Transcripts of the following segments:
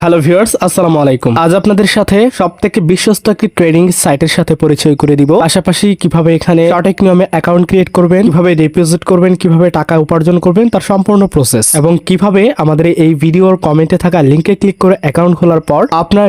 Hello viewers, আসসালামু আলাইকুম। আজ আপনাদের সাথে সবথেকে বিশ্বস্ত একটি ট্রেডিং সাইটের সাথে পরিচয় করে দিব। পাশাপাশি কিভাবে এখানে সঠিক নিয়মে অ্যাকাউন্ট ক্রিয়েট করবেন, কিভাবে ডিপোজিট করবেন, কিভাবে টাকা উপার্জন করবেন তার সম্পূর্ণ প্রসেস, এবং কিভাবে আমাদের এই ভিডিওর কমেন্টে থাকা লিংকে ক্লিক করে অ্যাকাউন্ট খোলার পর আপনার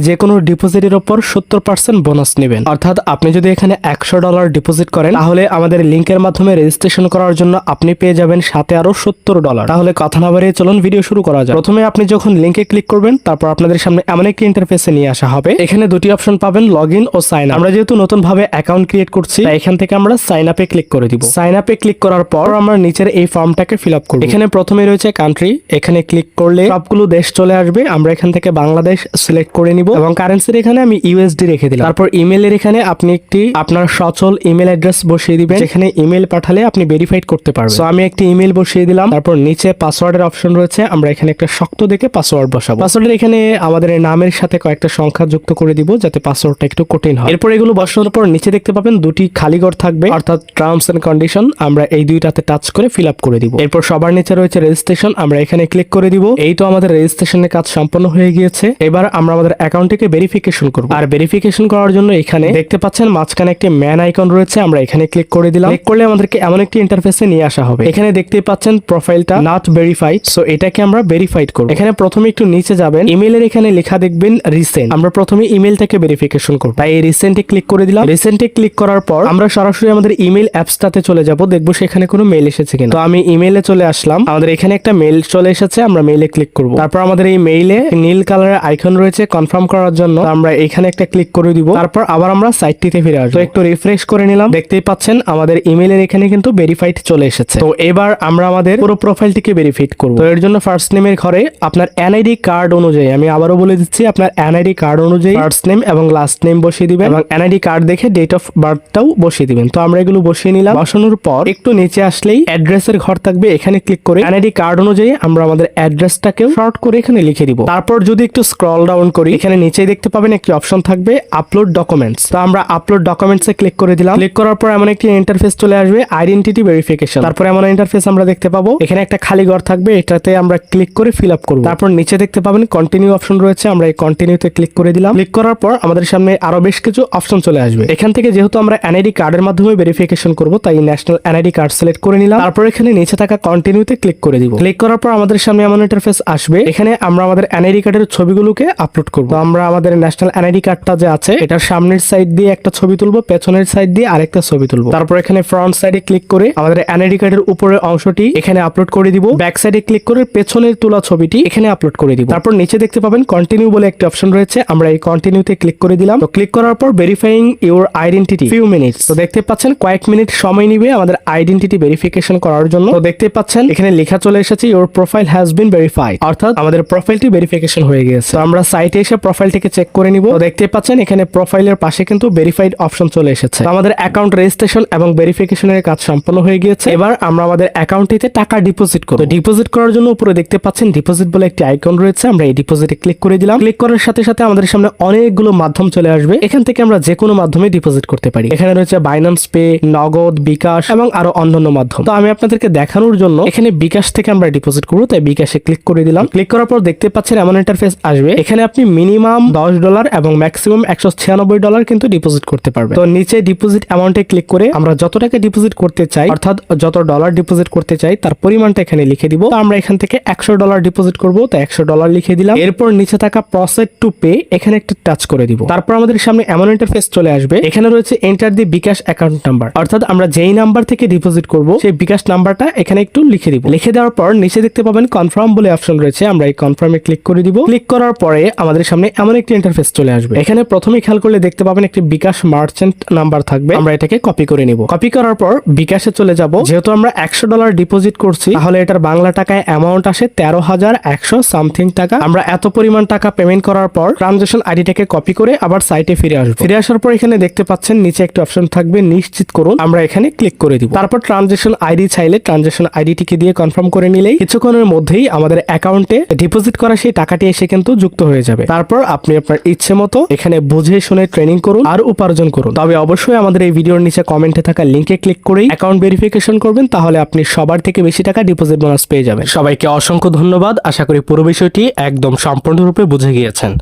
যে কোনো ডিপোজিটের উপর 70% বোনাস নেবেন। অর্থাৎ আপনি যদি এখানে $100 ডিপোজিট করেন তাহলে আমাদের লিংকের মাধ্যমে রেজিস্ট্রেশন করার জন্য আপনি পেয়ে যাবেন সাথে আরো $70। তাহলে কথা না বাড়িয়ে চলুন ভিডিও শুরু করা যাক। প্রথমে আপনি যখন লিংকে ক্লিক করবেন তারপর আপনাদের সামনে এমন একটি ইন্টারফেসে নিয়ে আসা হবে। এখানে দুটি অপশন পাবেন, লগইন ও সাইন আপ। আমরা যেহেতু নতুন ভাবে অ্যাকাউন্ট ক্রিয়েট করছি তাই এখান থেকে আমরা সাইন আপে ক্লিক করে দিব। সাইন আপে ক্লিক করার পর আমরা নিচের এই ফর্মটাকে ফিল আপ করব। এখানে প্রথমে রয়েছে কান্ট্রি, এখানে ক্লিক করলে সবগুলো দেশ চলে আসবে। আমরা এখান থেকে বাংলাদেশ সিলেক্ট করে নিব এবং কারেন্সির এখানে আমি ইউএসডি রেখে দিলাম। তারপর ইমেলের এখানে আপনি একটি আপনার সচল ইমেল অ্যাড্রেস বসিয়ে দিবেন, যেখানে ইমেল পাঠালে আপনি ভেরিফাইড করতে পারবেন। সো আমি একটি ইমেল বসিয়ে দিলাম। তারপর নিচে পাসওয়ার্ডের অপশন রয়েছে, আমরা এখানে একটা শক্ত দেখে পাসওয়ার্ড বসাবো। পাসওয়ার্ডের এখানে আমাদের নামের সাথে কয়েকটা সংখ্যা যুক্ত করে দিব যাতে পাসওয়ার্ডটা একটু কঠিন হয়। এরপর এগুলো বসানোর পর নিচে দেখতে পাবেন দুটি খালি ঘর থাকবে, অর্থাৎ টার্মস এন্ড কন্ডিশন। আমরা এই দুইটাতে টাচ করে ফিল আপ করে দিব। এরপর সবার নিচে রয়েছে রেজিস্ট্রেশন, আমরা এখানে ক্লিক করে দিব। এই তো আমাদের রেজিস্ট্রেশনের কাজ সম্পন্ন হয়ে গিয়েছে। এবার আমরা আমাদের অ্যাকাউন্টটিকে ভেরিফিকেশন করব। আর ভেরিফিকেশন করার জন্য এখানে দেখতে পাচ্ছেন মাঝখানে একটি ম্যান আইকন রয়েছে, আমরা এখানে ক্লিক করে দিলাম। ক্লিক করলে আমাদেরকে এমন একটি ইন্টারফেসে নিয়ে আসা হবে। এখানে দেখতে পাচ্ছেন প্রোফাইলটা নট ভেরিফাইড, সো এটাকে আমরা ভেরিফাইড করব। এখানে প্রথমে একটু নিচে যাবেন, ইমেলের এখানে লেখা দেখবেন রিসেন্ট। আমরা প্রথমে ইমেলটাকে ভেরিফিকেশন করব, তাই এই রিসেন্টে ক্লিক করে দিলাম। রিসেন্টে ক্লিক করার পর আমরা সরাসরি আমাদের ইমেল অ্যাপসটাতে চলে যাব, দেখবো সেখানে কোনো মেল এসেছে কিনা। তো আমি ইমেলে চলে আসলাম, আমাদের এখানে একটা মেল চলে এসেছে, আমরা মেইলে ক্লিক করব। তারপর আমাদের এই মেইলে নীল কালারের আইকন রয়েছে কনফার্ম করার জন্য, আমরা এখানে একটা ক্লিক করে দিব। তারপর আবার আমরা সাইটটিতে ফিরে আসবো। তো একটু রিফ্রেশ করে নিলাম, দেখতেই পাচ্ছেন আমাদের ইমেলের এখানে কিন্তু ভেরিফাইড চলে এসেছে। তো এবার আমরা আমাদের পুরো প্রোফাইলটিকে ভেরিফাইড করব। তো এর জন্য ফার্স্ট নেমের ঘরে আপনার এনআইডি কার্ড অনুযায়ী, আমি আবারও বলে দিচ্ছি, আপনার এনআইডি কার্ড অনুযায়ী ফার্স্ট নেম এবং লাস্ট নেম বসিয়ে দিবেন এবং এনআইডি কার্ড দেখে ডেট অফ বার্থটাও বসিয়ে দিবেন। তো আমরা এগুলো বসিয়ে নিলাম। বসানোর পর একটু নিচে আসলেই অ্যাড্রেসের ঘর থাকবে, এখানে ক্লিক করে এনআইডি কার্ড অনুযায়ী আমরা আমাদের অ্যাড্রেসটাকেও শর্ট করে এখানে লিখে দিব। তারপর যদি একটু স্ক্রল ডাউন করি, এখানে নিচেই দেখতে পাবেন একটি অপশন থাকবে আপলোড ডকুমেন্টস। তো আমরা আপলোড ডকুমেন্টসে ক্লিক করে দিলাম। ক্লিক করার পর এমন একটি ইন্টারফেস চলে আসবে, আইডেন্টিটি ভেরিফিকেশন। তারপর এমন ইন্টারফেস আমরা দেখতে পাবো, এখানে একটা খালি ঘর থাকবে, এটাতে আমরা ক্লিক করে ফিল আপ করব। তারপর নিচে দেখতে পাবেন কন্টিনিউ অপশন রয়েছে, আমরা এই কন্টিনিউতে ক্লিক করে দিলাম। ক্লিক করার পর আমাদের সামনে আরো বেশ কিছু অপশন চলে আসবে। এখান থেকে যেহেতু আমরা এনআইডি কার্ডের মাধ্যমে ভেরিফিকেশন করব, তাই ন্যাশনাল এনআইডি কার্ড সিলেক্ট করে নিলাম। তারপর এখানে নিচে থাকা কন্টিনিউতে ক্লিক করে দিব। ক্লিক করার পর আমাদের সামনে এমন ইন্টারফেস আসবে, এখানে আমরা আমাদের এনআইডি কার্ডের ছবিগুলোকে আপলোড করব। তো আমরা আমাদের ন্যাশনাল এনআইডি কার্ডটা যে আছে এটার সামনের সাইড দিয়ে একটা ছবি তুলবো, পেছনের সাইড দিয়ে আরেকটা ছবি তুলবো। তারপর এখানে ফ্রন্ট সাইডে ক্লিক করে আমাদের এনআইডি কার্ডের উপরের অংশটি এখানে আপলোড করে দিব। ব্যাক সাইডে ক্লিক করে পেছনের তোলা ছবিটি এখানে আপলোড করে দিব। তারপর নিচে দেখতে পাবেন কন্টিনিউ বলে একটি অপশন রয়েছে, আমরা এই কন্টিনিউতে ক্লিক করে দিলাম। তো ক্লিক করার পর verifying your identity few minutes. তো দেখতে পাচ্ছেন কয়েক মিনিট সময় নিবে আমাদের আইডেন্টিটি ভেরিফিকেশন করার জন্য। তো দেখতে পাচ্ছেন এখানে লেখা চলে এসেছে your profile has been verified, অর্থাৎ আমাদের প্রোফাইলটি ভেরিফিকেশন হয়ে গেছে। তো আমরা সাইটে এসে প্রোফাইলটিকে চেক করে নিব। তো দেখতে পাচ্ছেন এখানে প্রোফাইলের পাশে কিন্তু ভেরিফাইড অপশন চলে এসেছে। তো আমাদের অ্যাকাউন্ট রেজিস্ট্রেশন এবং ভেরিফিকেশনের কাজ সম্পন্ন হয়ে গিয়েছে। এবার আমরা আমাদের অ্যাকাউন্টটিতে টাকা ডিপোজিট করব। তো ডিপোজিট করার জন্য উপরে দেখতে পাচ্ছেন ডিপোজিট বলে একটি আইকন রয়েছে, আমরা এই ডিপোজিটে ক্লিক করে দিলাম। ক্লিক করার সাথে সাথে আমাদের সামনে অনেকগুলো মাধ্যম চলে আসবে, এখান থেকে আমরা যে কোনো মাধ্যমে ডিপোজিট করতে পারি। এখানে রয়েছে বাইন্যান্স পে, নগদ, বিকাশ এবং আরো অন্যান্য মাধ্যম। তো আমি আপনাদেরকে দেখানোর জন্য এখানে বিকাশ থেকে আমরা ডিপোজিট করবো, তাই বিকাশে ক্লিক করে দিলাম। ক্লিক করার পর দেখতে পাচ্ছেন এমন ইন্টারফেস আসবে, এখানে আপনি মিনিমাম $10 এবং ম্যাক্সিমাম $196 কিন্তু ডিপোজিট করতে পারবেন। তো নিচে ডিপোজিট অ্যামাউন্টে ক্লিক করে আমরা যত টাকা ডিপোজিট করতে চাই, অর্থাৎ যত ডলার ডিপোজিট করতে চাই তার পরিমাণটা এখানে লিখে দিব। তো আমরা এখান থেকে $100 ডিপোজিট করবো, তো $100 লিখে দিলাম। এরপর নিচে থাকা প্রসেস টু পে এখানে একটা টাচ করে দিব। তারপর আমাদের সামনে এমন ইন্টারফেস চলে আসবে, এখানে রয়েছে enter the bKash account number, অর্থাৎ আমরা যেই নাম্বার থেকে ডিপোজিট করব সেই বিকাশ নাম্বারটা এখানে একটু লিখে দিব। লিখে দেওয়ার পর নিচে দেখতে পাবেন কনফার্ম বলে অপশন রয়েছে, আমরা এই কনফার্মে ক্লিক করে দিব। ক্লিক করার পরে আমাদের সামনে এমন একটি ইন্টারফেস চলে আসবে, এখানে প্রথমেই খেয়াল করলে দেখতে পাবেন একটি বিকাশ মার্চেন্ট নাম্বার থাকবে, আমরা এটাকে কপি করে নিব। কপি করার পর বিকাশে চলে যাব। যেহেতু আমরা $100 ডিপোজিট করছি তাহলে এটার বাংলা টাকায় অ্যামাউন্ট আসে 13,100 সামথিং টাকা। আমরা এত পরিমাণ টাকা পেমেন্ট করার পর ট্রানজাকশন আইডিটাকে কপি করে আবার সাইটে ফিরে আসবো। ফিরে আসার পর এখানে দেখতে পাচ্ছেন নিচে একটা অপশন থাকবে নিশ্চিত করুন, আমরা এখানে ক্লিক করে দিব। তারপর ট্রানজাকশন আইডি চাইলে ট্রানজাকশন আইডিটিকে দিয়ে কনফার্ম করে নিলেই কিছুক্ষণের মধ্যেই আমাদের অ্যাকাউন্টে ডিপোজিট করা সেই টাকাটি এসে কিন্তু যুক্ত হয়ে যাবে। তারপর আপনি আপনার ইচ্ছে মতো এখানে বুঝে শুনে ট্রেনিং করুন আর উপার্জন করুন। তবে অবশ্যই আমাদের এই ভিডিওর নিচে কমেন্টে থাকা লিংকে ক্লিক করেই অ্যাকাউন্ট ভেরিফিকেশন করবেন, তাহলে আপনি সবার থেকে বেশি টাকা ডিপোজিট বোনাস পেয়ে যাবেন। সবাইকে অসংখ্য ধন্যবাদ। আশা করি পুরো বিষয়টি একদম সম্পূর্ণরূপে বুঝে গিয়েছেন।